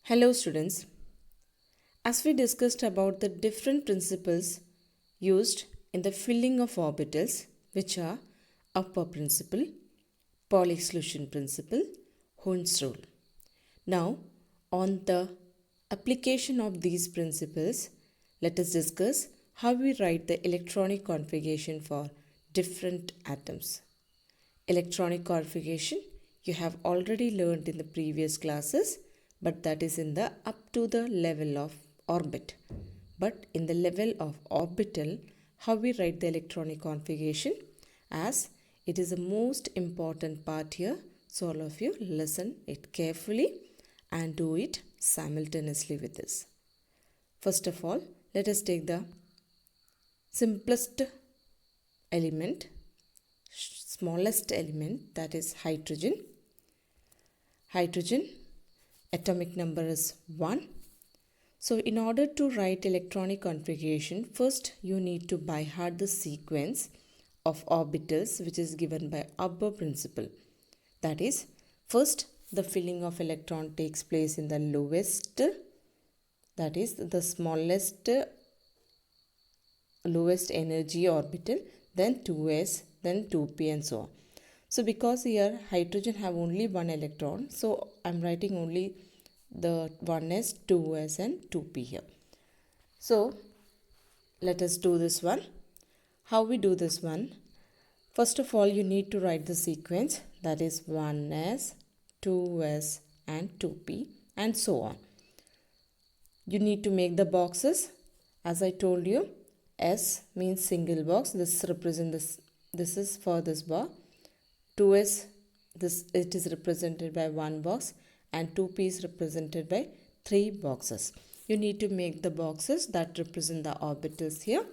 Hello students, as we discussed about the different principles used in the filling of orbitals, which are upper principle, Pauli exclusion principle, Hund's rule. Now on the application of these principles, let us discuss how we write the electronic configuration for different atoms. Electronic configuration you have already learned in the previous classes, but that is in the up to the level of orbit. But in the level of orbital, how we write the electronic configuration, as it is the most important part here. So all of you listen it carefully and do it simultaneously with this. First of all, let us take the simplest element, smallest element, that is hydrogen. Hydrogen atomic number is 1. So in order to write electronic configuration, first you need to by heart the sequence of orbitals which is given by upper principle. That is, first the filling of electron takes place in the lowest, that is the smallest, lowest energy orbital, then 2s, then 2p and so on. So because here hydrogen have only one electron, so I am writing only the 1s, 2s and 2p here. So let us do this one. How we do this one? First of all, you need to write the sequence, that is 1s, 2s and 2p and so on. You need to make the boxes. As I told you, S means single box. This represents this is for this bar. 2s, this it is represented by one box, and 2p is represented by 3 boxes. You need to make the boxes that represent the orbitals here.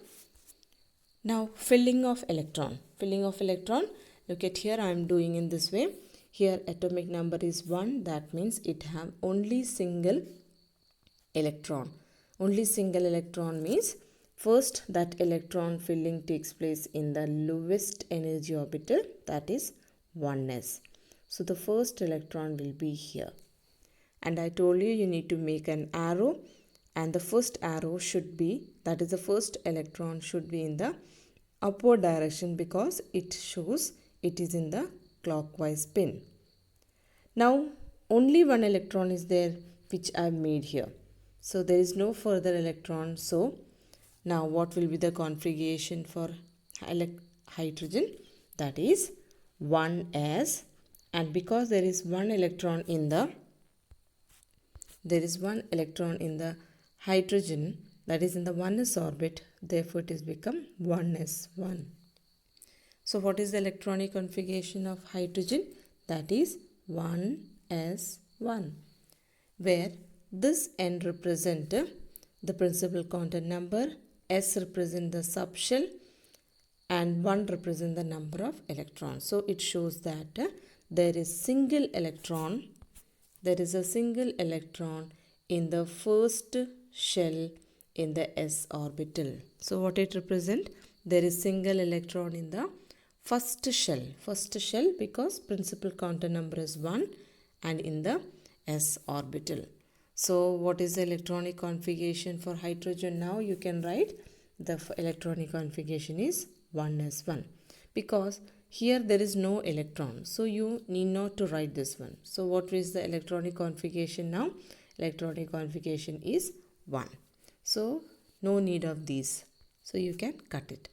Now filling of electron. Filling of electron, look at here, I am doing in this way. Here atomic number is 1, that means it have only single electron. Only single electron means first that electron filling takes place in the lowest energy orbital, that is 1s. So the first electron will be here. And I told you need to make an arrow, and the first arrow should be, that is the first electron should be in the upward direction because it shows it is in the clockwise spin. Now only one electron is there which I have made here. So there is no further electron. So now what will be the configuration for hydrogen? That is 1s, and because there is one electron in the hydrogen, that is in the 1s orbit, therefore it is become 1s1. So what is the electronic configuration of hydrogen? That is 1s1, where this n represent the principal quantum number, s represent the subshell, and 1 represent the number of electrons. So it shows that there is a single electron in the first shell in the s orbital. So what it represent? There is single electron in the first shell because principal quantum number is 1 and in the s orbital. So what is the electronic configuration for hydrogen? Now you can write the electronic configuration is 1s1 because here there is no electron, so you need not to write this one. So what is the electronic configuration now? Electronic configuration is 1. So no need of these, so you can cut it.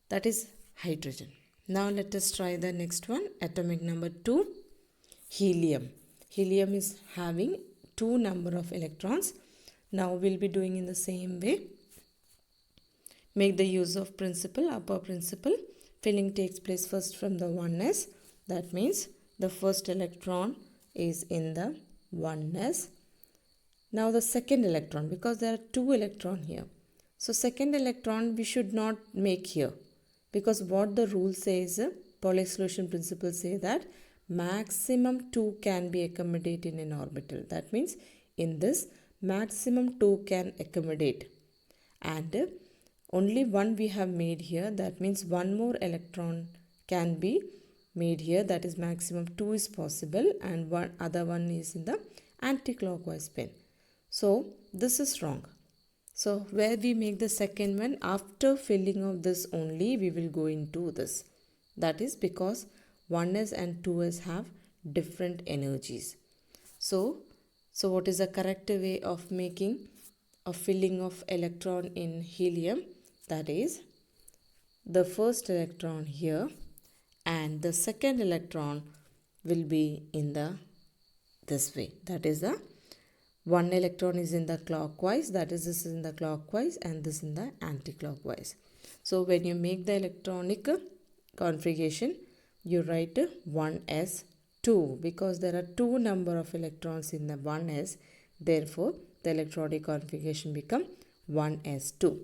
That is hydrogen. Now let us try the next one, atomic number 2, helium. Helium is having 2 number of electrons. Now we'll be doing in the same way. Make the use of principle, upper principle. Filling takes place first from the 1s. That means the first electron is in the 1s. Now the second electron, because there are 2 electrons here. So second electron we should not make here, because what the rule says, Pauli exclusion principle say that maximum 2 can be accommodated in an orbital. That means in this maximum 2 can accommodate, and only 1 we have made here. That means 1 more electron can be made here, that is maximum 2 is possible, and one other one is in the anti-clockwise spin. So this is wrong. So where we make the second one, after filling of this only we will go into this. That is because 1s and 2s have different energies. So what is the correct way of making a filling of electron in helium? That is the first electron here and the second electron will be in the this way. That is the one electron is in the clockwise, that is this is in the clockwise and this in the anti-clockwise. So when you make the electronic configuration, you write 1s2 because there are two number of electrons in the 1s. Therefore, the electronic configuration become 1s2.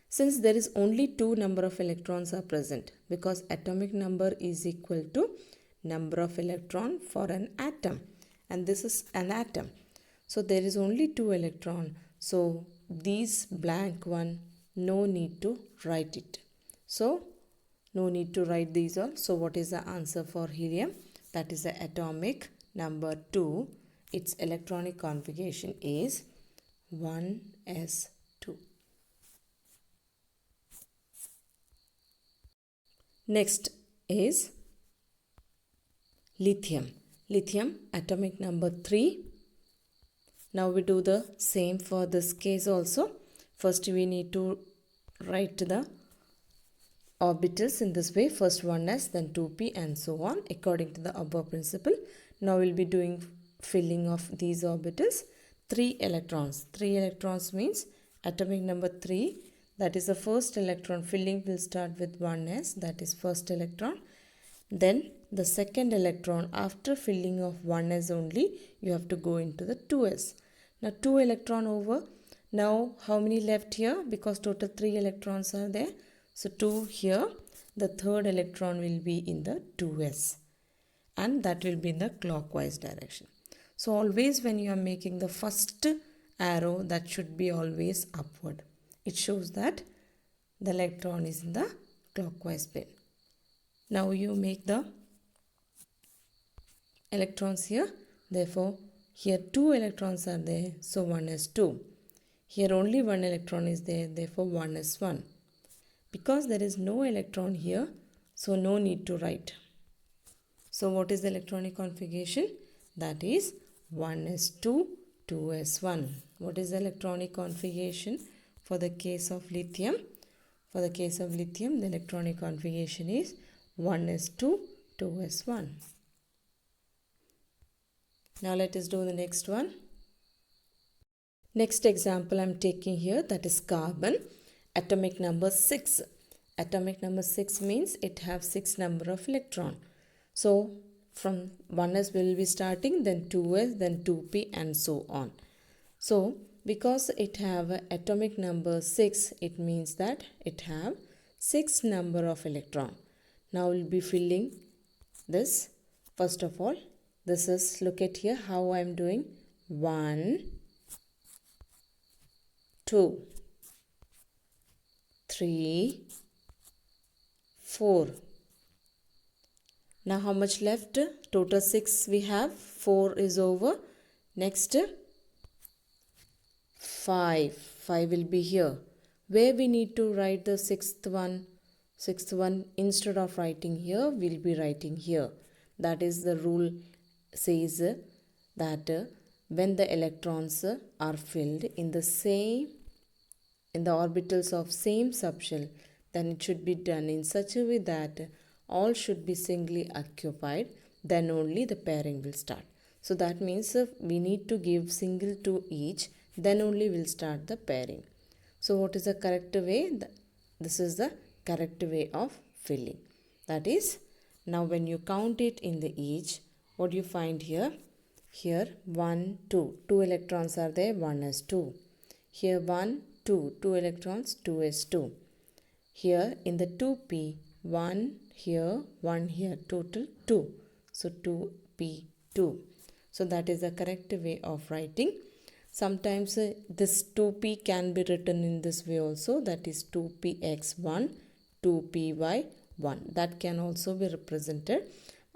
Since there is only two number of electrons are present, because atomic number is equal to number of electron for an atom, and this is an atom. So there is only two electron. So these blank one, no need to write it. So no need to write these all. So what is the answer for helium? That is the atomic number 2. Its electronic configuration is 1s2. Next is lithium. Lithium atomic number 3. Now we do the same for this case also. First we need to write the orbitals in this way. First 1s, then 2p and so on according to the above principle. Now we'll be doing filling of these orbitals. 3 electrons. 3 electrons means atomic number 3. That is the first electron. Filling will start with 1s, that is first electron. Then the second electron, after filling of 1s only, you have to go into the 2s. Now 2 electron over. Now how many left here? Because total 3 electrons are there. So 2 here. The third electron will be in the 2s. And that will be in the clockwise direction. So always when you are making the first arrow, that should be always upward. It shows that the electron is in the clockwise spin. Now you make the electrons here. Therefore, here 2 electrons are there. So 1 is 2. Here only 1 electron is there. Therefore, 1 is 1. Because there is no electron here, so no need to write. So what is the electronic configuration? That is 1s2, 2s1. What is the electronic configuration for the case of lithium? For the case of lithium, the electronic configuration is 1s2, 2s1. Now let us do the next one. Next example I am taking here, that is carbon, atomic number 6. Atomic number 6 means it has 6 number of electron. So from 1s we will be starting, then 2s, then 2p and so on. So because it have atomic number 6, it means that it have 6 number of electron. Now we will be filling this. First of all, this is, look at here how I am doing. 1, 2, 3, 4. Now how much left? Total 6 we have. 4 is over. Next 5. 5 will be here. Where we need to write the sixth one? Sixth one, instead of writing here, we'll be writing here. That is the rule says that when the electrons are filled in the orbitals of same subshell, then it should be done in such a way that all should be singly occupied, then only the pairing will start. So that means we need to give single to each, then only we'll start the pairing. So what is the correct way? This is the correct way of filling. That is, now when you count it in the each, what do you find here? Here 1, 2. 2 electrons are there, 1s2. Here 1, 2. 2 electrons, 2s2. Here in the 2p, 1 here, 1 here, total 2. So 2p2. So that is the correct way of writing. Sometimes this 2p can be written in this way also. That is 2px1, 2py1. That can also be represented.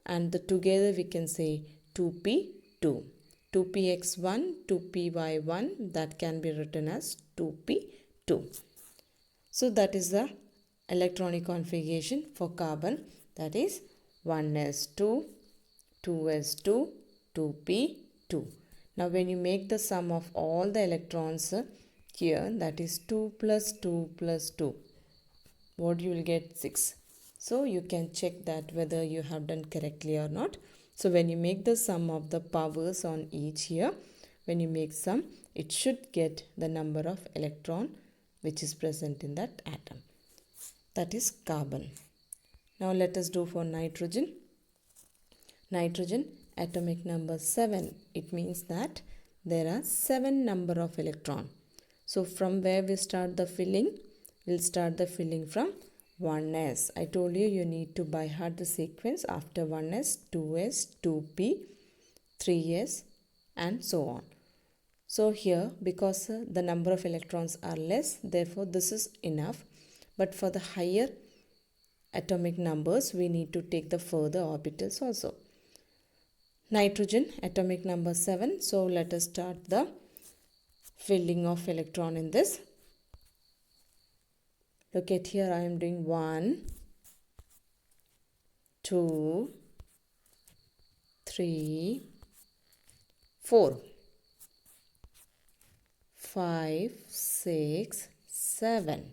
And together we can say 2p2. 2px1, 2py1, that can be written as 2p2. So that is the electronic configuration for carbon, that is 1s2, 2s2, 2p2. Now when you make the sum of all the electrons here, that is 2 plus 2 plus 2, what you will get? 6. So you can check that whether you have done correctly or not. So when you make the sum of the powers on each here, when you make sum, it should get the number of electron which is present in that atom. That is carbon. Now let us do for nitrogen. Nitrogen, atomic number 7. It means that there are 7 number of electron. So from where we start the filling? We'll start the filling from 1s. I told you you need to by heart the sequence after 1s, 2s, 2p, 3s and so on. So here, because the number of electrons are less, therefore this is enough. But for the higher atomic numbers, we need to take the further orbitals also. Nitrogen, atomic number 7. So let us start the filling of electron in this. Look at here, I am doing 1, 2, 3, 4, 5, 6, 7.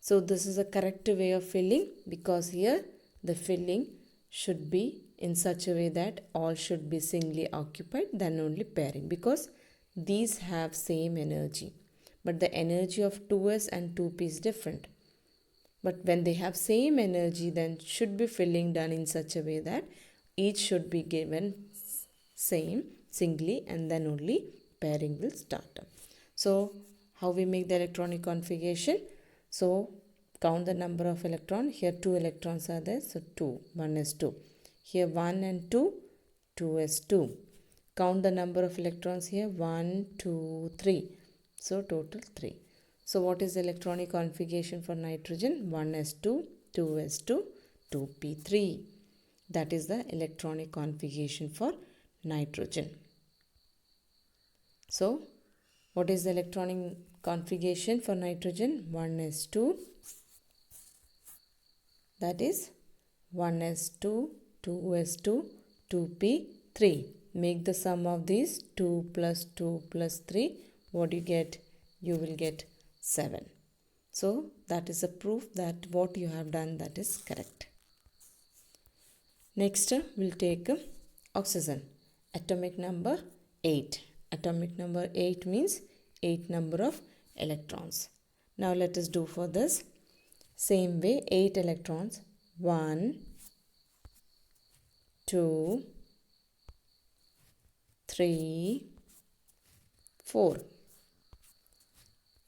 So this is a correct way of filling, because here the filling should be in such a way that all should be singly occupied, then only pairing, because these have same energy. But the energy of 2s and 2p is different. But when they have same energy, then should be filling done in such a way that each should be given same singly, and then only pairing will start. So how we make the electronic configuration? So count the number of electrons. Here 2 electrons are there. So 2, 1 is 2. Here 1 and 2, 2 is 2. Count the number of electrons here. 1, 2, 3. So total 3. So what is the electronic configuration for nitrogen? 1s2, 2s2, 2p3. That is the electronic configuration for nitrogen. So what is the electronic configuration for nitrogen? 1s2, that is 1s2, 2s2, 2p3. Make the sum of these. 2 plus 2 plus 3. What do you get? You will get 7. So that is a proof that what you have done, that is correct. Next we'll take oxygen. Atomic number 8. Atomic number 8 means 8 number of electrons. Now let us do for this. Same way, 8 electrons. 1, 2, 3, 4,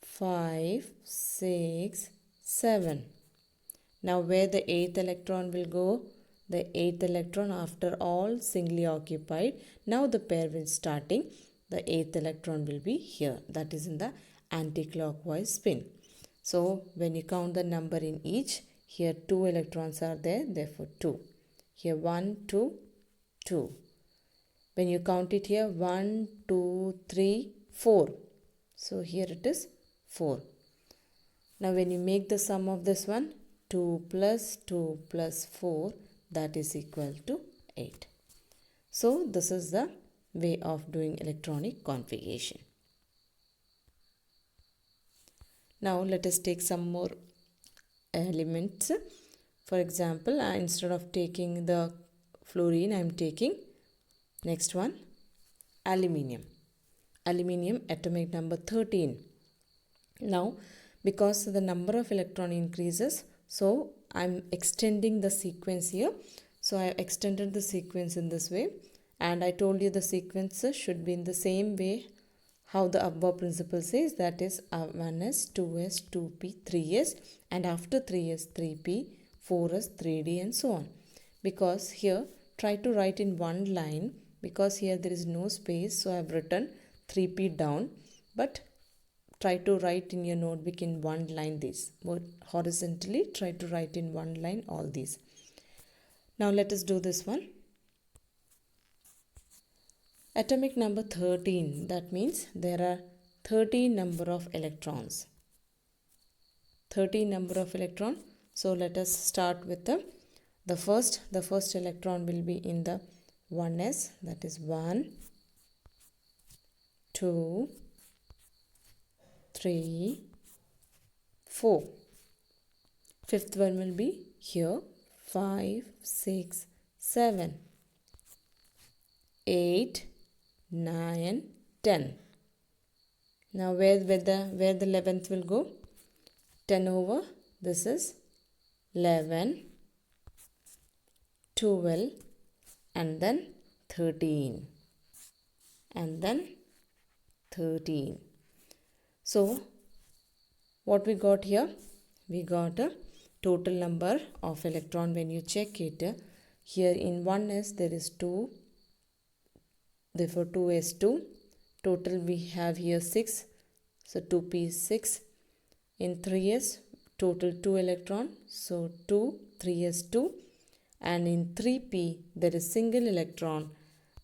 5, 6, 7. Now where the 8th electron will go? The 8th electron, after all singly occupied, now the pair will starting. The 8th electron will be here, that is in the anti-clockwise spin. So when you count the number in each, here 2 electrons are there, therefore 2. Here 1, 2, 2. When you count it here, 1, 2, 3, 4. So here it is 4. Now when you make the sum of this one, 2 plus 2 plus 4, that is equal to 8. So this is the way of doing electronic configuration. Now let us take some more elements. For example, instead of taking the fluorine, I am taking next one, aluminium. Aluminium, atomic number 13. Now because the number of electron increases, so I am extending the sequence here. So I have extended the sequence in this way, and I told you the sequence should be in the same way how the above principle says, that is 1s, 2s, 2p, 3s, and after 3s, 3p, 4s, 3d and so on. Because here try to write in one line, because here there is no space, so I have written 3p down, but try to write in your notebook in one line this. But horizontally try to write in one line all these. Now let us do this one. Atomic number 13, that means there are 13 number of electrons. 13 number of electron. So let us start with the first electron will be in the 1s, that is 1, 2, 3, 4. Fifth one will be here, 5, 6, 7, 8, 9, 10. Now where the 11th will go? 10 over, this is 11, 12, and then 13, and then 13. So what we got here? We got a total number of electron. When you check it, here in 1s there is 2, therefore 2s2. Total we have here 6, so 2p 6. In 3s total 2 electron, so 2, 3s2. And in 3p there is single electron,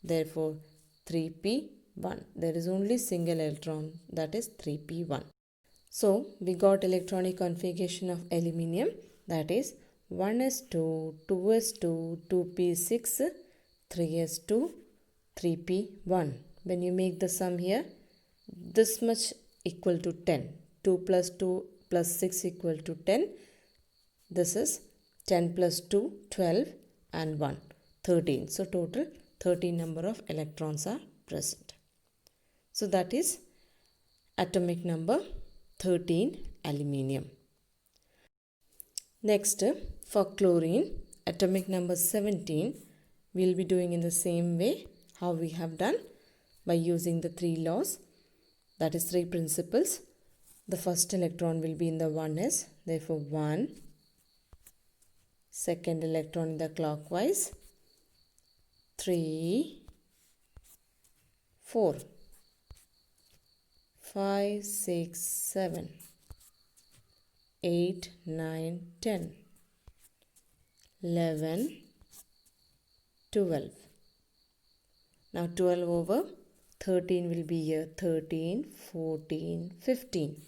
therefore 3p1. There is only single electron, that is 3p1. So we got electronic configuration of aluminium, that is 1s2, 2s2, 2p6, 3s2, 3p1. When you make the sum here, this much equal to 10. 2 plus 2 plus 6 equal to 10. This is 10 plus 2, 12, and 1, 13. So total 13 number of electrons are present. So that is atomic number 13, aluminium. Next, for chlorine, atomic number 17, we will be doing in the same way how we have done, by using the 3 laws, that is 3 principles. The first electron will be in the 1s, therefore 1. Second electron in the clockwise, 3, 4, 5, 6, 7, 8, 9, 10, 11, 12. Now 12 over 13 will be here, 13, 14, 15,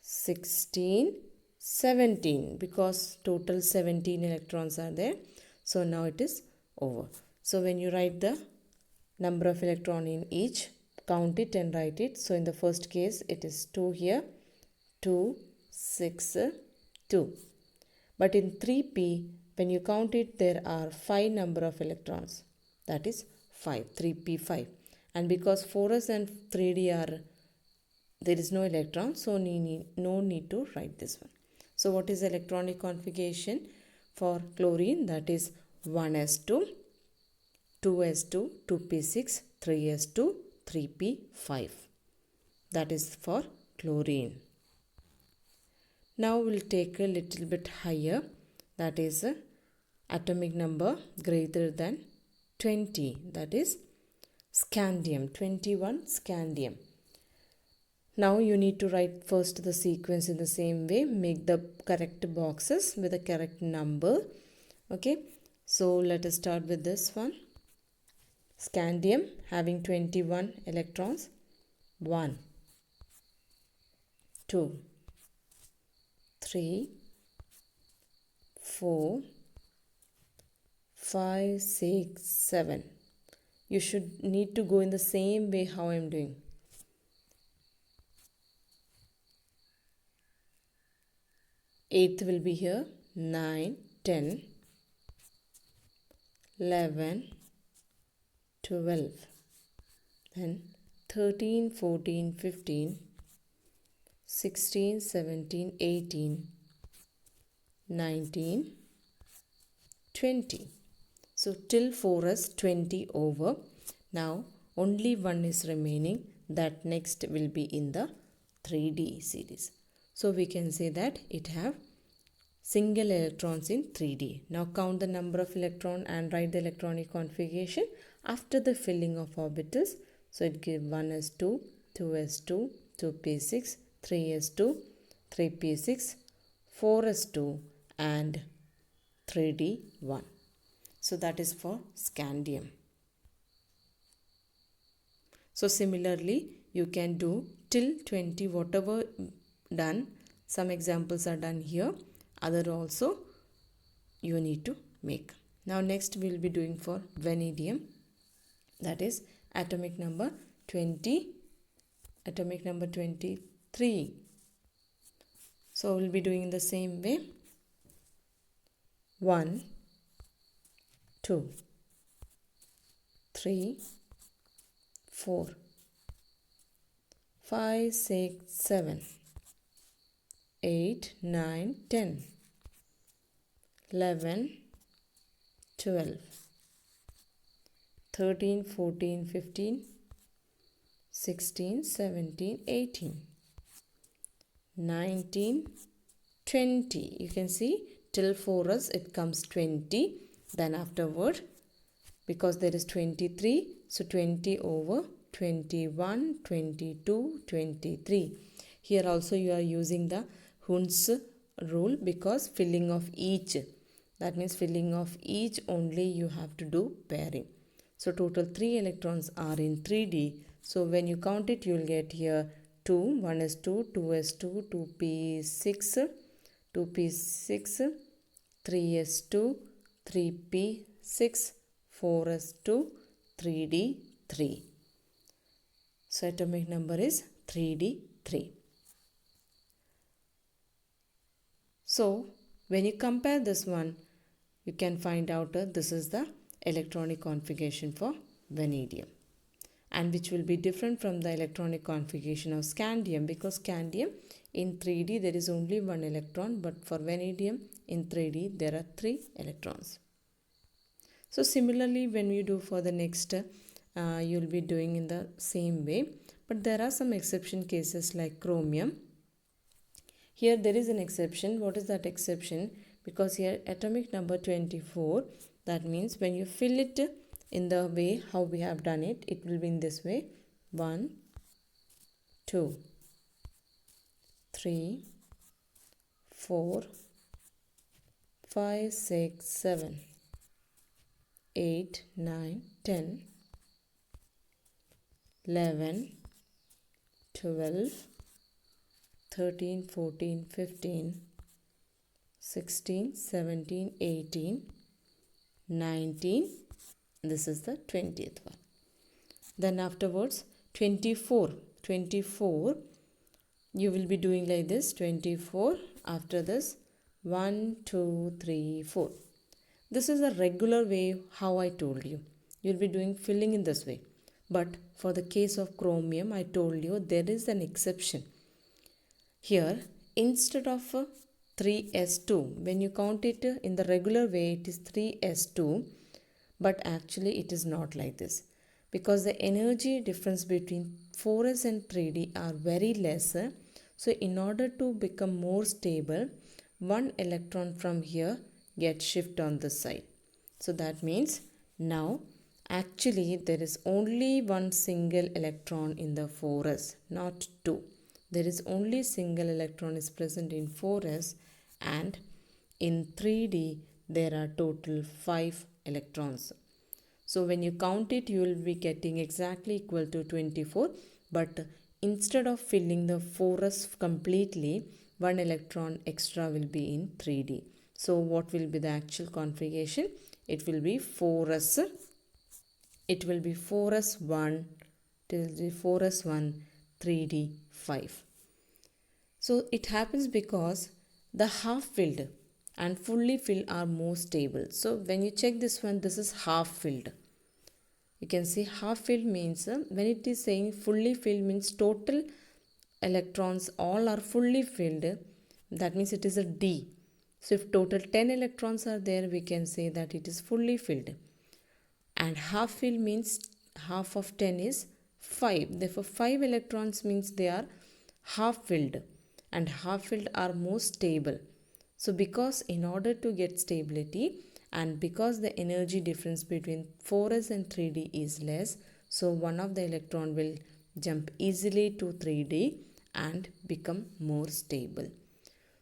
16, 17, because total 17 electrons are there. So now it is over. So when you write the number of electron in each, count it and write it. So in the first case it is 2 here, 2, 6, 2. But in 3p, when you count it, there are 5 number of electrons, that is 5, 3p 5. And because 4s and 3d are, there is no electron, so no need to write this one. So what is electronic configuration for chlorine? That is 1s2, 2s2, 2p6, 3s2, 3p5. That is for chlorine. Now we'll take a little bit higher, that is atomic number greater than 20, that is scandium, 21 scandium. Now you need to write first the sequence in the same way, make the correct boxes with the correct number. Okay, so let us start with this one. Scandium having 21 electrons, 1, 2, 3, 4, 5, 6, 7. You should need to go in the same way how I am doing. 8th will be here, 9, 10, 11, 12, then 13, 14, 15, 16, 17, 18, 19, 20. So till 4s 20 over. Now only one is remaining, that next will be in the 3D series. So we can say that it have single electrons in 3D. Now count the number of electron and write the electronic configuration after the filling of orbitals. So it gives 1s2, 2s2, 2p6, 3s2, 3p6, 4s2 and 3d1. So that is for scandium. So similarly, you can do till 20 whatever done. Some examples are done here. Other also you need to make. Now next we will be doing for vanadium. That is atomic number 20, atomic number 23. So we will be doing in the same way. 1, 2, 3, 4, 5, 6, 7, 8, 9, 10, 11, 12, 13, 14, 15, 16, 17, 18, 19, 20. You can see till 4s it comes 20. Then afterward, because there is 23, so 20 over 21, 22, 23. Here also you are using the Hund's rule because filling of each. That means filling of each only you have to do pairing. So total 3 electrons are in 3D. So when you count it, you will get here 2, 1s2, 2s2, 2p6, 2p6, 3s2, 3p6, 4s2, 3d3. So atomic number is 3d3. So when you compare this one, you can find out this is the electronic configuration for vanadium, and which will be different from the electronic configuration of scandium, because scandium in 3D there is only 1 electron, but for vanadium in 3D there are 3 electrons. So similarly when we do for the next, you will be doing in the same way, but there are some exception cases like chromium. Here there is an exception. What is that exception? Because here atomic number 24, that means when you fill it in the way how we have done it, it will be in this way: 1, 2, 3, 4, 5, 6, 7, 8, 9, 10, 11, 12, 13, 14, 15, 16, 17, 18, 19. This is the 20th one. Then afterwards 24 you will be doing like this: 24, after this 1, 2, 3, 4. This is a regular way how I told you. You will be doing filling in this way. But for the case of chromium, I told you there is an exception. Here, instead of 3s2, when you count it in the regular way, it is 3s2, but actually it is not like this, because the energy difference between 4s and 3d are very less. So in order to become more stable, one electron from here gets shift on this side. So that means now actually there is only one single electron in the 4s, not 2. There is only single electron is present in 4s, and in 3d there are total 5 electrons. So when you count it, you will be getting exactly equal to 24, but instead of filling the 4s completely, one electron extra will be in 3d. So what will be the actual configuration? It will be 4s. It will be 4s1 till 4s1, 3d 5. So it happens because the half filled and fully filled are more stable. So when you check this one, this is half filled. You can see half filled means when it is saying fully filled means total electrons all are fully filled. That means it is a D. So if total 10 electrons are there, we can say that it is fully filled. And half filled means half of 10 is 5. Therefore 5 electrons means they are half filled, and half filled are more stable. So because in order to get stability, and because the energy difference between 4s and 3d is less, so one of the electron will jump easily to 3d and become more stable.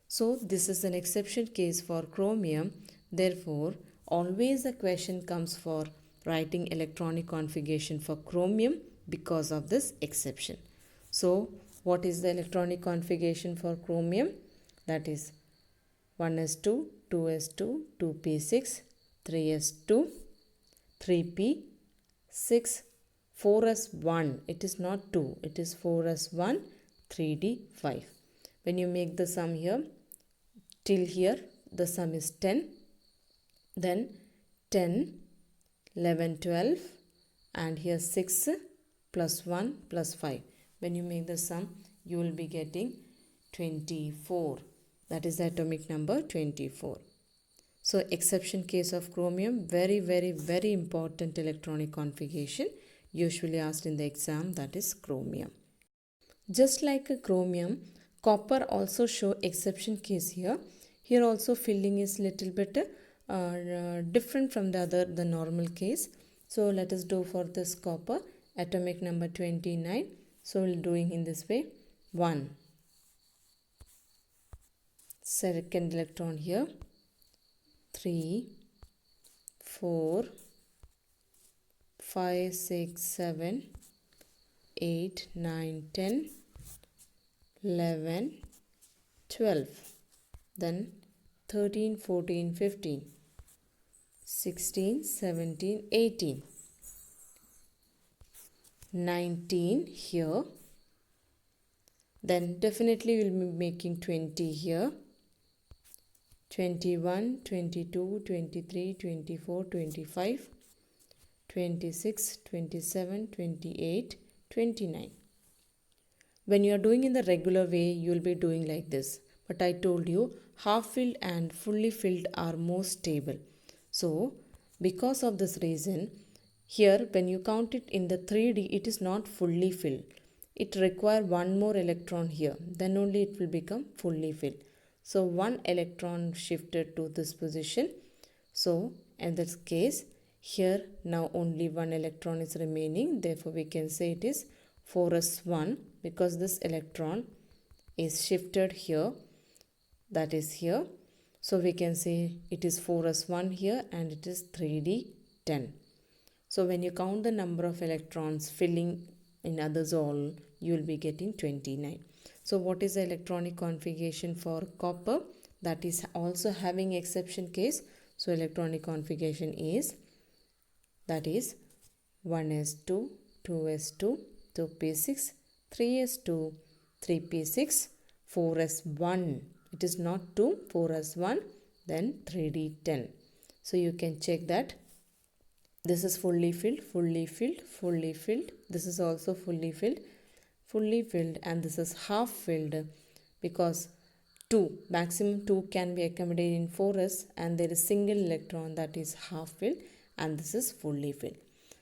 So this is an exception case for chromium. Therefore always a question comes for writing electronic configuration for chromium, because of this exception. So what is the electronic configuration for chromium? That is 1s2, 2s2, 2p6, 3s2, 3p6, 4s1. It is not 2, it is 4s1, 3d5. When you make the sum here, till here the sum is 10, then 10, 11, 12, and here 6 plus 1 plus 5. When you make the sum, you will be getting 24. That is the atomic number 24. So exception case of chromium, very, very, very important electronic configuration usually asked in the exam, that is chromium. Just like a chromium, copper also show exception case here. Here also filling is little bit different from the normal case. So let us do for this copper, atomic number 29. So we'll doing in this way. 1, second electron here, 3, 4, 5, 6, 7, 8, 9, 10, 11, 12, then 13, 14, 15, 16, 17, 18, 19 here, then definitely we'll be making 20 here, 21, 22, 23, 24, 25, 26, 27, 28, 29. When you are doing in the regular way, you will be doing like this. But I told you, half filled and fully filled are more stable. So, because of this reason, here when you count it in the 3D, it is not fully filled. It requires one more electron here. Then only it will become fully filled. So, one electron shifted to this position. So, in this case, here now only one electron is remaining. Therefore, we can say it is 4s1 because this electron is shifted here, that is here. So we can say it is 4s1 here and it is 3d10. So when you count the number of electrons filling in others all, you will be getting 29. So what is the electronic configuration for copper? That is also having exception case. So electronic configuration is, that is 1s2, 2s2, 2p6, 3s2, 3p6, 4s1. It is not 2, 4s1, then 3d10. So you can check that this is fully filled, fully filled, fully filled. This is also fully filled, and this is half filled because 2, maximum 2 can be accommodated in 4s and there is single electron, that is half filled, and this is fully filled.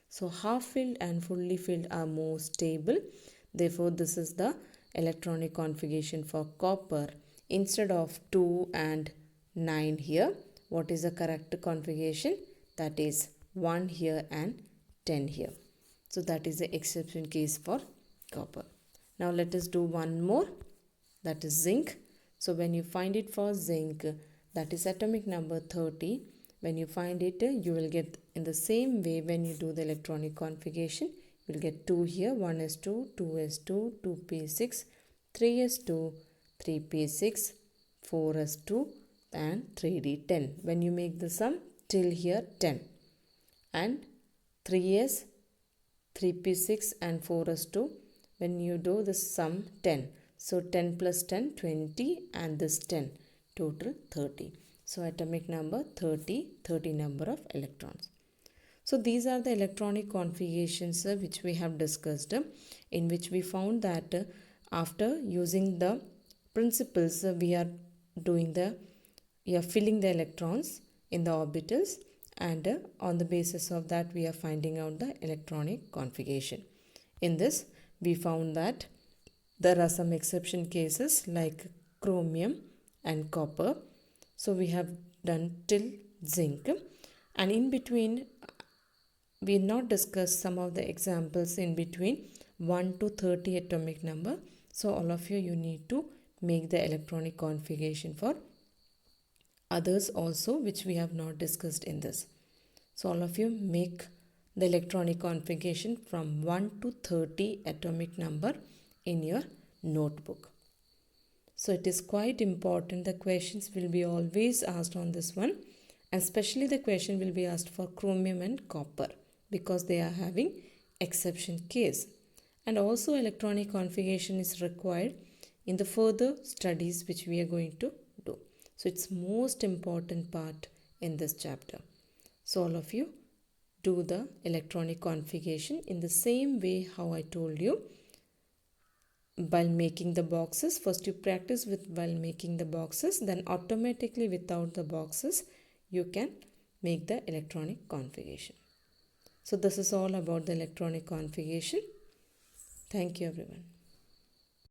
So half filled and fully filled are more stable. Therefore, this is the electronic configuration for copper. Instead of 2 and 9 here, what is the correct configuration? That is 1 here and 10 here. So that is the exception case for copper. Now let us do one more, that is zinc. So when you find it for zinc, that is atomic number 30. When you find it, you will get in the same way when you do the electronic configuration. You will get 2 here, 1s2, 2s2, 2p6, 3s2, 3p6, 4s2 and 3d10. When you make the sum till here 10 and 3s, 3p6 and 4s2, when you do the sum 10. So 10 plus 10, 20 and this 10, total 30. So atomic number 30, 30 number of electrons. So these are the electronic configurations which we have discussed, in which we found that after using the principles we are filling the electrons in the orbitals, and on the basis of that we are finding out the electronic configuration. In this we found that there are some exception cases like chromium and copper. So we have done till zinc, and in between we not discussed some of the examples in between 1 to 30 atomic number. So all of you need to make the electronic configuration for others also, which we have not discussed in this. So all of you make the electronic configuration from 1 to 30 atomic number in your notebook. So it is quite important. The questions will be always asked on this one, and especially the question will be asked for chromium and copper because they are having exception case. And also electronic configuration is required in the further studies which we are going to do. So it's most important part in this chapter. So all of you do the electronic configuration in the same way how I told you. While making the boxes, first you practice with while making the boxes, then automatically without the boxes you can make the electronic configuration. So this is all about the electronic configuration. Thank you everyone.